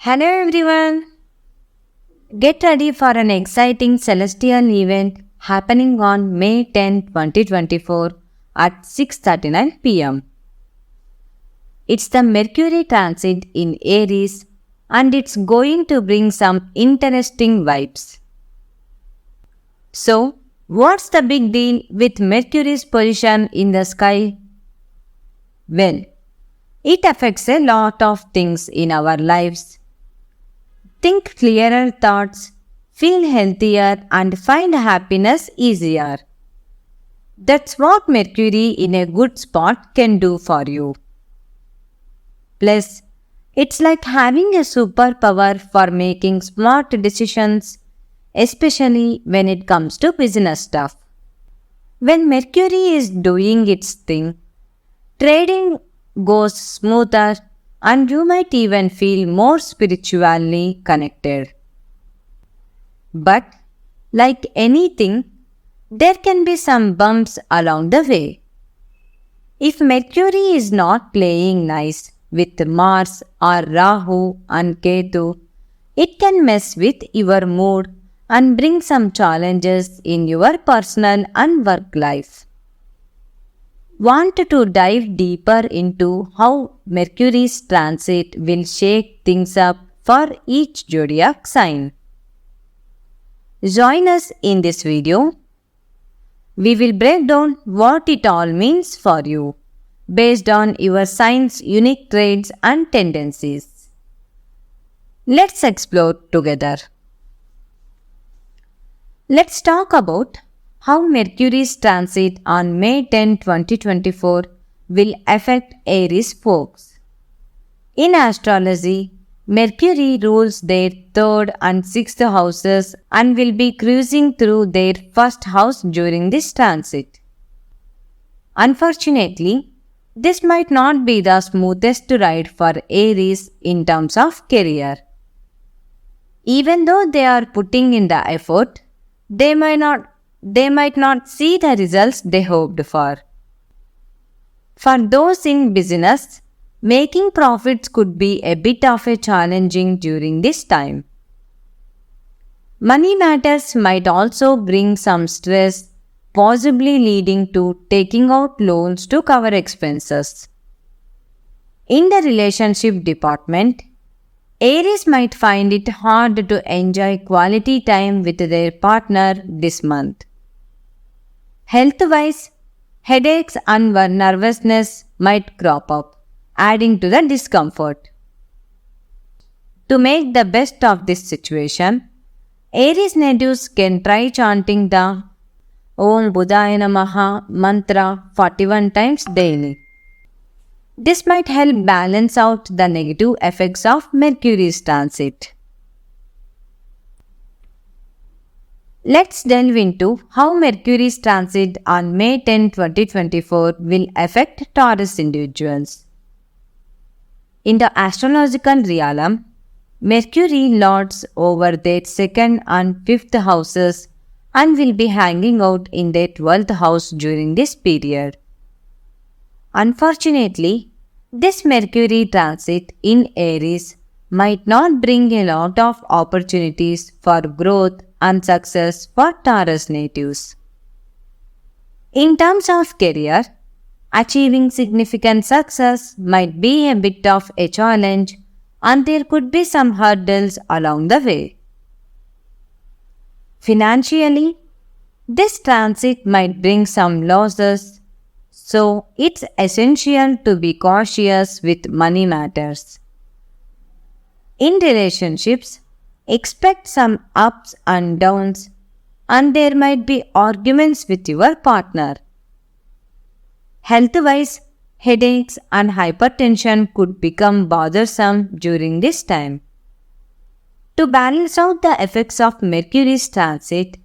Hello everyone! Get ready for an exciting celestial event happening on May 10, 2024 at 6:39 pm. It's the Mercury transit in Aries and it's going to bring some interesting vibes. So, what's the big deal with Mercury's position in the sky? Well, it affects a lot of things in our lives. Think clearer thoughts, feel healthier, and find happiness easier. That's what Mercury in a good spot can do for you. Plus, it's like having a superpower for making smart decisions, especially when it comes to business stuff. When Mercury is doing its thing, trading goes smoother and you might even feel more spiritually connected. But, like anything, there can be some bumps along the way. If Mercury is not playing nice with Mars or Rahu and Ketu, it can mess with your mood and bring some challenges in your personal and work life. Want to dive deeper into how Mercury's transit will shake things up for each zodiac sign? Join us in this video. We will break down what it all means for you based on your sign's unique traits and tendencies. Let's explore together. Let's talk about how Mercury's transit on May 10, 2024 will affect Aries folks. In astrology, Mercury rules their 3rd and 6th houses and will be cruising through their 1st house during this transit. Unfortunately, this might not be the smoothest ride for Aries in terms of career. Even though they are putting in the effort, they might not see the results they hoped for. For those in business, making profits could be a bit of a challenging during this time. Money matters might also bring some stress, possibly leading to taking out loans to cover expenses. In the relationship department, Aries might find it hard to enjoy quality time with their partner this month. Health-wise, headaches and nervousness might crop up, adding to the discomfort. To make the best of this situation, Aries natives can try chanting the Om Budaya Namaha mantra 41 times daily. This might help balance out the negative effects of Mercury's transit. Let's delve into how Mercury's transit on May 10, 2024 will affect Taurus individuals. In the astrological realm, Mercury lords over their 2nd and 5th houses and will be hanging out in their 12th house during this period. Unfortunately, this Mercury transit in Aries might not bring a lot of opportunities for growth and success for Taurus natives. In terms of career, achieving significant success might be a bit of a challenge and there could be some hurdles along the way. Financially, this transit might bring some losses, so it's essential to be cautious with money matters. In relationships, expect some ups and downs, and there might be arguments with your partner. Health-wise, headaches and hypertension could become bothersome during this time. To balance out the effects of Mercury's transit,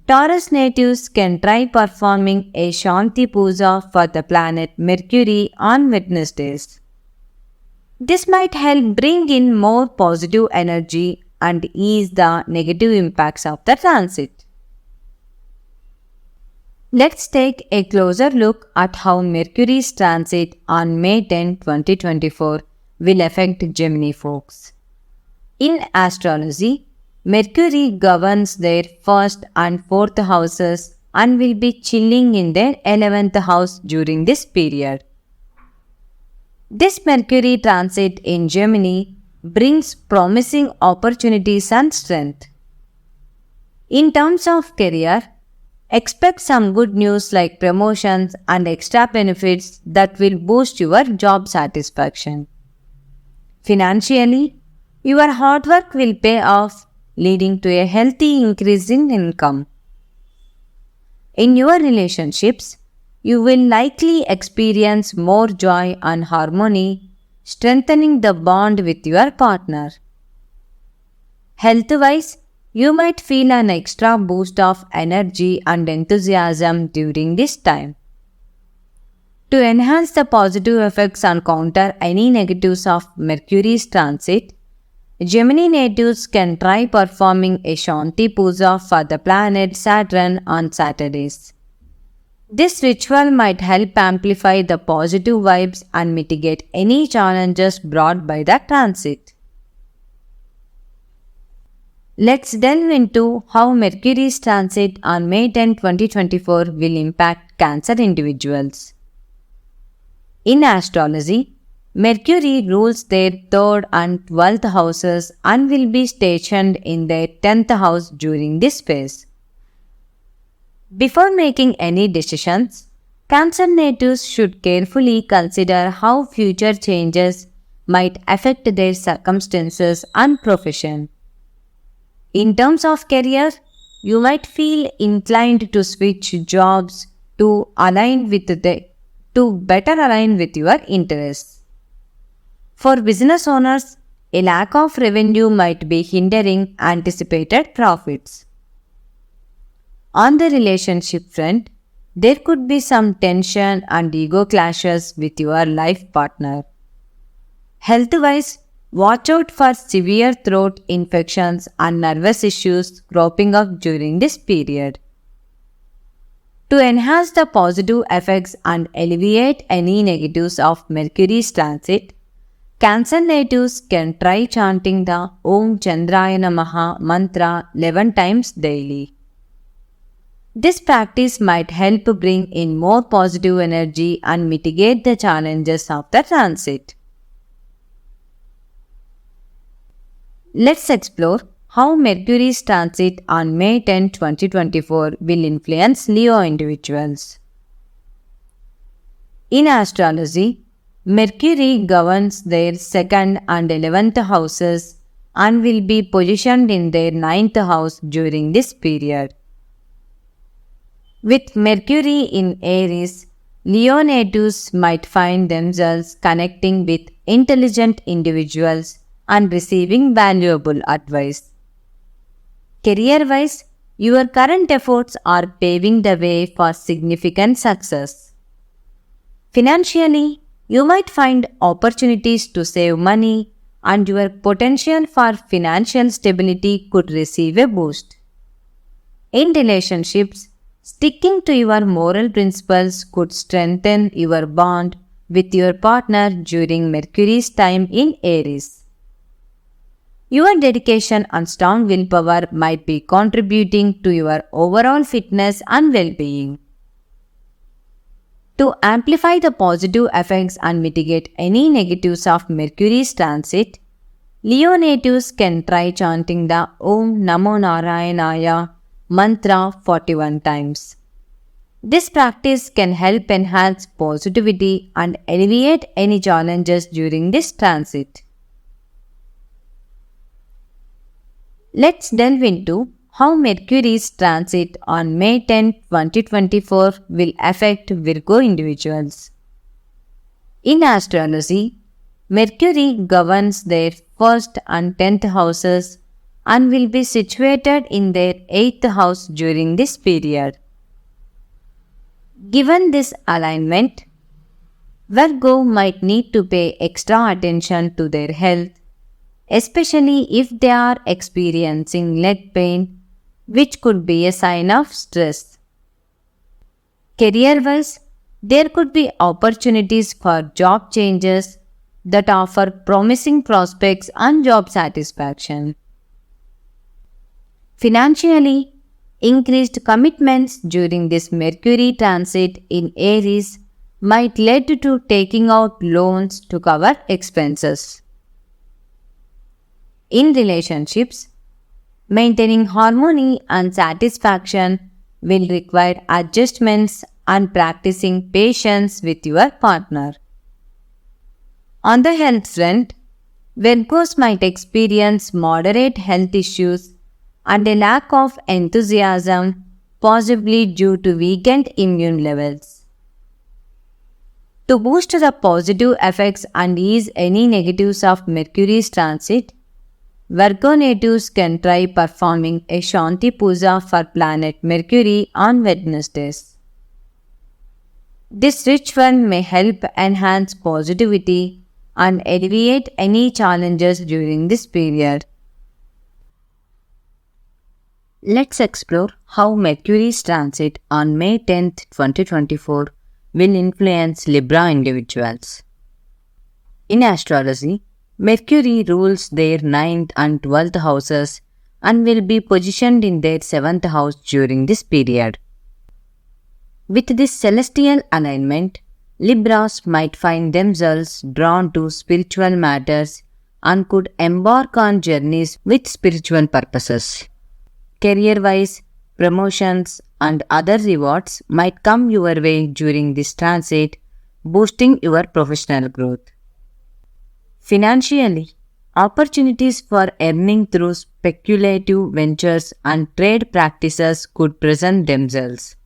Taurus natives can try performing a Shanti Puja for the planet Mercury on Wednesdays. This might help bring in more positive energy and ease the negative impacts of the transit. Let's take a closer look at how Mercury's transit on May 10, 2024 will affect Gemini folks. In astrology, Mercury governs their first and fourth houses and will be chilling in their 11th house during this period. This Mercury transit in Gemini brings promising opportunities and strength. In terms of career, expect some good news like promotions and extra benefits that will boost your job satisfaction. Financially, your hard work will pay off, leading to a healthy increase in income. In your relationships, you will likely experience more joy and harmony, strengthening the bond with your partner. Health wise, you might feel an extra boost of energy and enthusiasm during this time. To enhance the positive effects and counter any negatives of Mercury's transit, Gemini natives can try performing a Shanti Puja for the planet Saturn on Saturdays. This ritual might help amplify the positive vibes and mitigate any challenges brought by the transit. Let's delve into how Mercury's transit on May 10, 2024 will impact Cancer individuals. In astrology, Mercury rules their 3rd and 12th houses and will be stationed in their 10th house during this phase. Before making any decisions, Cancer natives should carefully consider how future changes might affect their circumstances and profession. In terms of career, you might feel inclined to switch jobs to better align with your interests. For business owners, a lack of revenue might be hindering anticipated profits. On the relationship front, there could be some tension and ego clashes with your life partner. Health-wise, watch out for severe throat infections and nervous issues cropping up during this period. To enhance the positive effects and alleviate any negatives of Mercury's transit, Cancer natives can try chanting the Om Chandraya Namaha mantra 11 times daily. This practice might help bring in more positive energy and mitigate the challenges of the transit. Let's explore how Mercury's transit on May 10, 2024 will influence Leo individuals. In astrology, Mercury governs their 2nd and 11th houses and will be positioned in their 9th house during this period. With Mercury in Aries, Leo natives might find themselves connecting with intelligent individuals and receiving valuable advice. Career-wise, your current efforts are paving the way for significant success. Financially, you might find opportunities to save money and your potential for financial stability could receive a boost. In relationships, sticking to your moral principles could strengthen your bond with your partner during Mercury's time in Aries. Your dedication and strong willpower might be contributing to your overall fitness and well-being. To amplify the positive effects and mitigate any negatives of Mercury's transit, Leo natives can try chanting the Om Namo Narayanaya mantra 41 times. This practice can help enhance positivity and alleviate any challenges during this transit. Let's delve into how Mercury's transit on May 10, 2024 will affect Virgo individuals. In astrology, Mercury governs their 1st and 10th houses and will be situated in their 8th house during this period. Given this alignment, Virgo might need to pay extra attention to their health, especially if they are experiencing leg pain, which could be a sign of stress. Career-wise, there could be opportunities for job changes, that offer promising prospects and job satisfaction. Financially, increased commitments during this Mercury transit in Aries might lead to taking out loans to cover expenses. In relationships, maintaining harmony and satisfaction will require adjustments and practicing patience with your partner. On the health front, Virgos might experience moderate health issues and a lack of enthusiasm, possibly due to weakened immune levels. To boost the positive effects and ease any negatives of Mercury's transit, Virgo natives can try performing a Shanti Puja for planet Mercury on Wednesdays. This ritual may help enhance positivity and alleviate any challenges during this period. Let's explore how Mercury's transit on May 10th, 2024 will influence Libra individuals. In astrology, Mercury rules their 9th and 12th houses and will be positioned in their 7th house during this period. With this celestial alignment, Libras might find themselves drawn to spiritual matters and could embark on journeys with spiritual purposes. Career-wise, promotions and other rewards might come your way during this transit, boosting your professional growth. Financially, opportunities for earning through speculative ventures and trade practices could present themselves.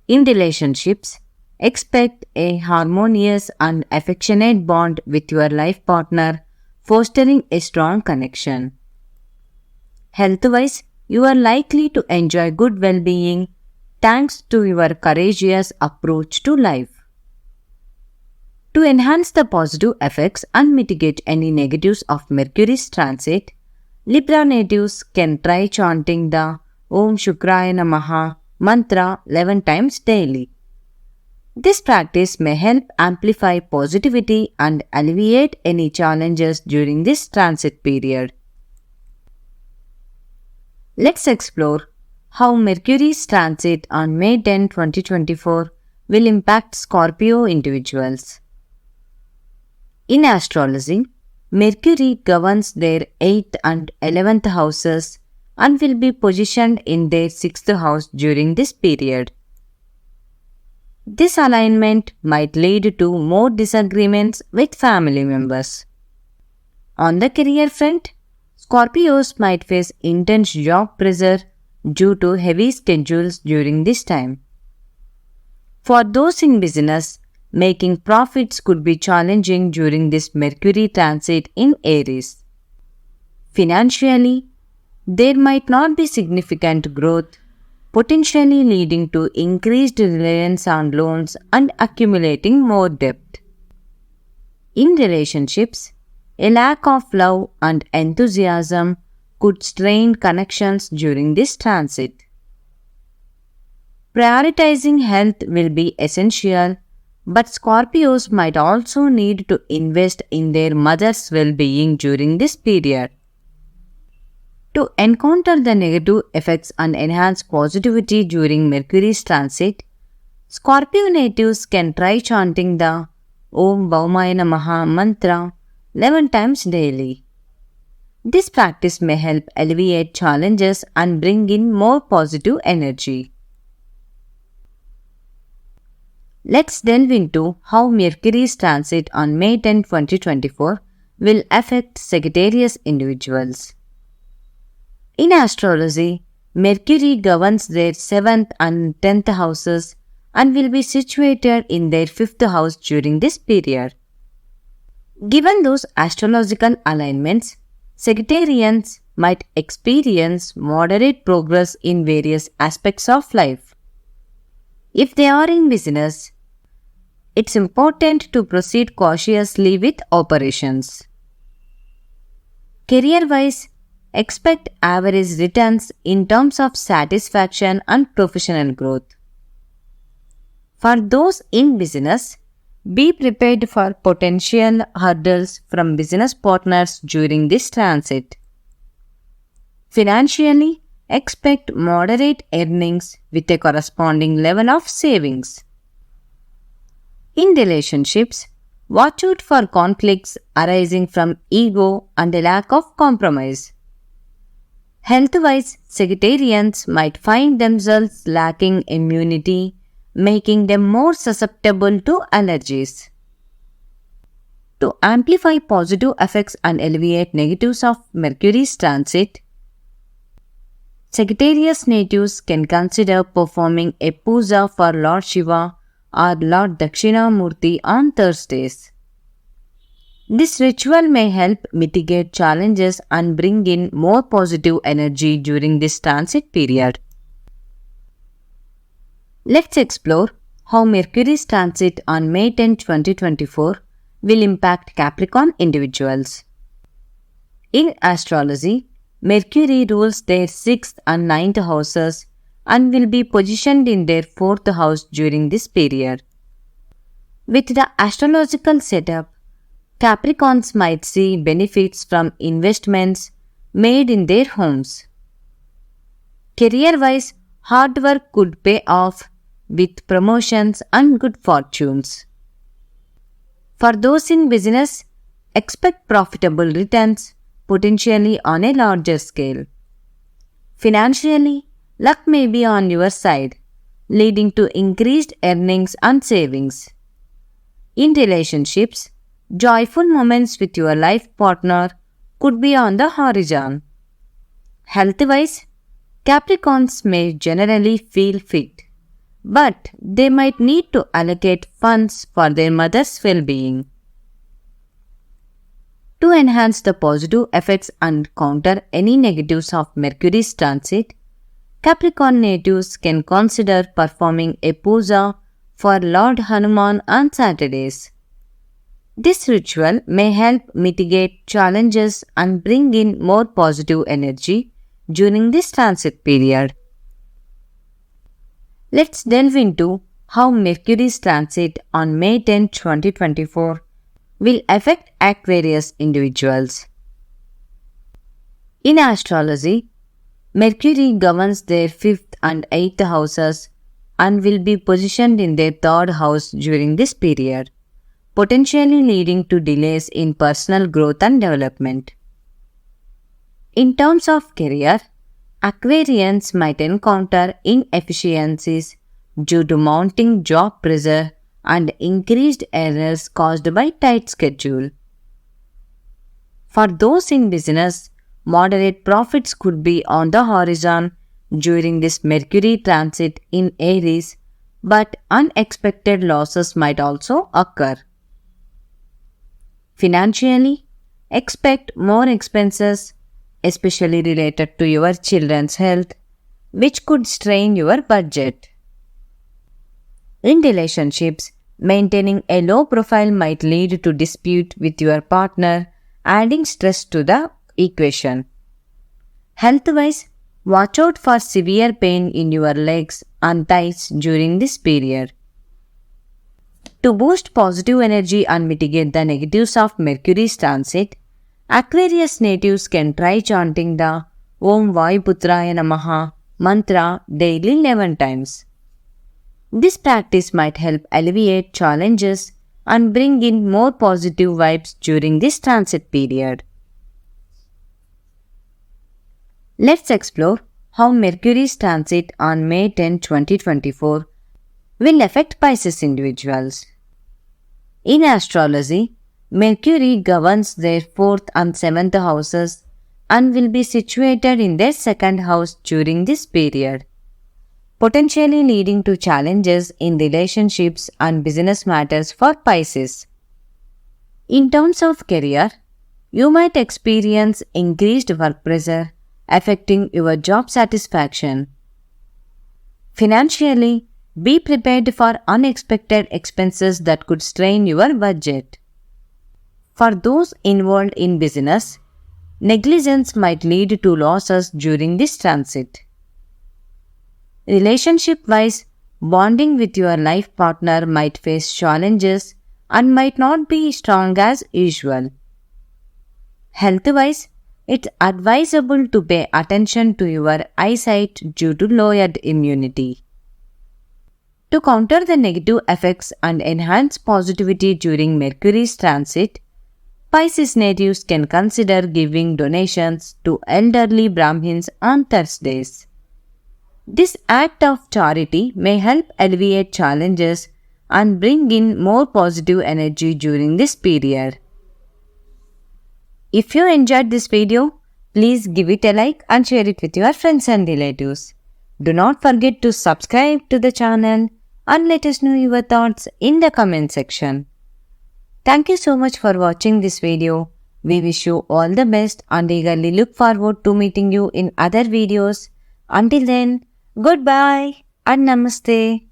In relationships, expect a harmonious and affectionate bond with your life partner, fostering a strong connection. Health-wise, you are likely to enjoy good well-being thanks to your courageous approach to life. To enhance the positive effects and mitigate any negatives of Mercury's transit, Libra natives can try chanting the Om Shukraya Namaha mantra 11 times daily. This practice may help amplify positivity and alleviate any challenges during this transit period. Let's explore how Mercury's transit on May 10, 2024 will impact Scorpio individuals. In astrology, Mercury governs their 8th and 11th houses and will be positioned in their 6th house during this period. This alignment might lead to more disagreements with family members. On the career front, Scorpios might face intense job pressure due to heavy schedules during this time. For those in business, making profits could be challenging during this Mercury transit in Aries. Financially, there might not be significant growth, potentially leading to increased reliance on loans and accumulating more debt. In relationships, a lack of love and enthusiasm could strain connections during this transit. Prioritizing health will be essential, but Scorpios might also need to invest in their mother's well-being during this period. To encounter the negative effects and enhance positivity during Mercury's transit, Scorpio natives can try chanting the Om Bhaumaya Namaha mantra 11 times daily. This practice may help alleviate challenges and bring in more positive energy. Let's delve into how Mercury's transit on May 10, 2024 will affect Sagittarius individuals. In astrology, Mercury governs their 7th and 10th houses and will be situated in their 5th house during this period. Given those astrological alignments, Sagittarians might experience moderate progress in various aspects of life. If they are in business, it's important to proceed cautiously with operations. Career-wise, expect average returns in terms of satisfaction and professional growth. For those in business, Be prepared for potential hurdles from business partners during this transit. Financially, expect moderate earnings with a corresponding level of savings. In relationships, watch out for conflicts arising from ego and a lack of compromise. Health-wise, Sagittarians might find themselves lacking immunity, making them more susceptible to allergies. To amplify positive effects and alleviate negatives of Mercury's transit, Sagittarius natives can consider performing a puja for Lord Shiva or Lord Dakshinamurti on Thursdays. This ritual may help mitigate challenges and bring in more positive energy during this transit period. Let's explore how Mercury's transit on May 10, 2024 will impact Capricorn individuals. In astrology, Mercury rules their 6th and 9th houses and will be positioned in their 4th house during this period. With the astrological setup, Capricorns might see benefits from investments made in their homes. Career-wise, hard work could pay off with promotions and good fortunes. For those in business, expect profitable returns, potentially on a larger scale. Financially, luck may be on your side, leading to increased earnings and savings. In relationships, joyful moments with your life partner could be on the horizon. Health-wise, Capricorns may generally feel fit, but they might need to allocate funds for their mother's well-being. To enhance the positive effects and counter any negatives of Mercury's transit, Capricorn natives can consider performing a puja for Lord Hanuman on Saturdays. This ritual may help mitigate challenges and bring in more positive energy during this transit period. Let's delve into how Mercury's transit on May 10, 2024 will affect Aquarius individuals. In astrology, Mercury governs their 5th and 8th houses and will be positioned in their 3rd house during this period, potentially leading to delays in personal growth and development. In terms of career, Aquarians might encounter inefficiencies due to mounting job pressure and increased errors caused by tight schedule. For those in business, moderate profits could be on the horizon during this Mercury transit in Aries, but unexpected losses might also occur. Financially, expect more expenses, especially related to your children's health, which could strain your budget. In relationships, maintaining a low profile might lead to dispute with your partner, adding stress to the equation. Health-wise, watch out for severe pain in your legs and thighs during this period. To boost positive energy and mitigate the negatives of Mercury's transit, Aquarius natives can try chanting the Om Vayuputraya Namaha mantra daily 11 times. This practice might help alleviate challenges and bring in more positive vibes during this transit period. Let's explore how Mercury's transit on May 10, 2024 will affect Pisces individuals. In astrology, Mercury governs their 4th and 7th houses and will be situated in their 2nd house during this period, potentially leading to challenges in relationships and business matters for Pisces. In terms of career, you might experience increased work pressure affecting your job satisfaction. Financially, be prepared for unexpected expenses that could strain your budget. For those involved in business, negligence might lead to losses during this transit. Relationship-wise, bonding with your life partner might face challenges and might not be strong as usual. Health-wise, it's advisable to pay attention to your eyesight due to lowered immunity. To counter the negative effects and enhance positivity during Mercury's transit, Pisces natives can consider giving donations to elderly Brahmins on Thursdays. This act of charity may help alleviate challenges and bring in more positive energy during this period. If you enjoyed this video, please give it a like and share it with your friends and relatives. Do not forget to subscribe to the channel and let us know your thoughts in the comment section. Thank you so much for watching this video. We wish you all the best and eagerly look forward to meeting you in other videos. Until then, goodbye and namaste.